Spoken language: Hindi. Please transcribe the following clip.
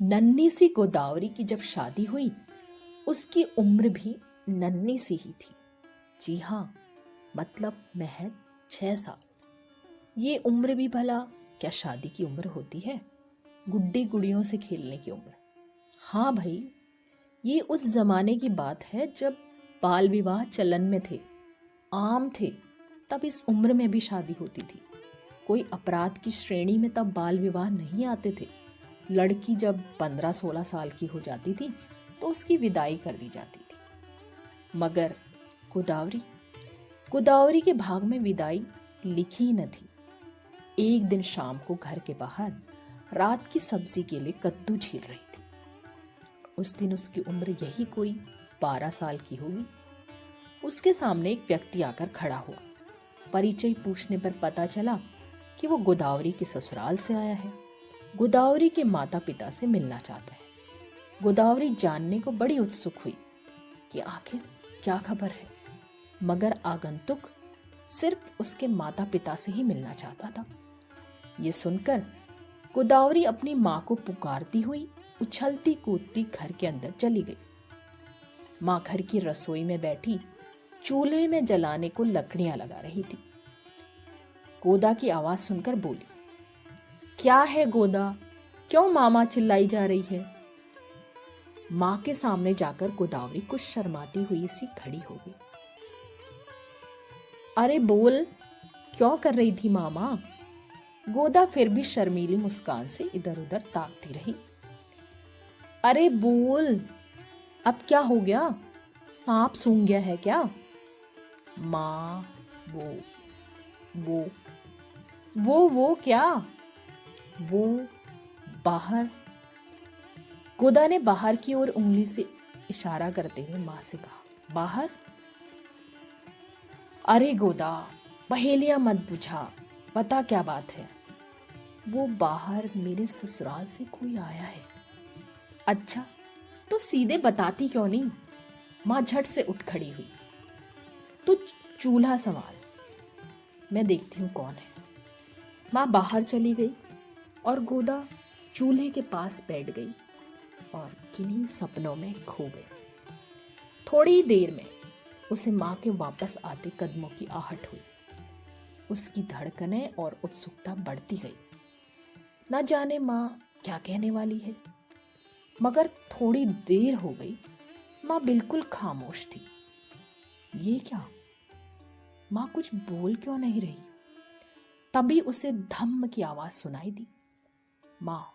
नन्ही सी गोदावरी की जब शादी हुई, उसकी उम्र भी नन्ही सी ही थी। जी हाँ, मतलब महज 6 साल। ये उम्र भी भला क्या शादी की उम्र होती है? गुड्डी गुड़ियों से खेलने की उम्र। हाँ भाई, ये उस जमाने की बात है जब बाल विवाह चलन में थे, आम थे। तब इस उम्र में भी शादी होती थी। कोई अपराध की श्रेणी में तब बाल विवाह नहीं आते थे। लड़की जब 15-16 साल की हो जाती थी तो उसकी विदाई कर दी जाती थी। मगर गोदावरी गोदावरी के भाग में विदाई लिखी ही न थी। एक दिन शाम को घर के बाहर रात की सब्जी के लिए कद्दू छील रही थी। उस दिन उसकी उम्र यही कोई 12 साल की होगी। उसके सामने एक व्यक्ति आकर खड़ा हुआ। परिचय पूछने पर पता चला कि वो गोदावरी के ससुराल से आया है। गोदावरी के माता पिता से मिलना चाहता है। गोदावरी जानने को बड़ी उत्सुक हुई कि आखिर क्या खबर है, मगर आगंतुक सिर्फ उसके माता पिता से ही मिलना चाहता था। ये सुनकर गोदावरी अपनी माँ को पुकारती हुई उछलती कूदती घर के अंदर चली गई। माँ घर की रसोई में बैठी चूल्हे में जलाने को लकड़ियां लगा रही थी। गोदा की आवाज सुनकर बोली, क्या है गोदा, क्यों मामा चिल्लाई जा रही है? माँ के सामने जाकर गोदावरी कुछ शर्माती हुई सी खड़ी हो गई। अरे बोल, क्यों कर रही थी मामा? गोदा फिर भी शर्मीली मुस्कान से इधर उधर ताकती रही। अरे बोल, अब क्या हो गया? सांप सूंघ गया है क्या? माँ, वो क्या? वो बाहर। गोदा ने बाहर की ओर उंगली से इशारा करते हुए माँ से कहा, बाहर? अरे गोदा, पहेलियां मत बुझा, पता क्या बात है? वो बाहर मेरे ससुराल से कोई आया है। अच्छा, तो सीधे बताती क्यों नहीं? माँ झट से उठ खड़ी हुई। तू चूल्हा संभाल, मैं देखती हूँ कौन है। माँ बाहर चली गई और गोदा चूल्हे के पास बैठ गई और किन्हीं सपनों में खो गई। थोड़ी देर में उसे माँ के वापस आते कदमों की आहट हुई। उसकी धड़कनें और उत्सुकता बढ़ती गई। न जाने माँ क्या कहने वाली है। मगर थोड़ी देर हो गई, माँ बिल्कुल खामोश थी। ये क्या? माँ कुछ बोल क्यों नहीं रही? तभी उसे धम्म की आवाज सुनाई दी। माँ,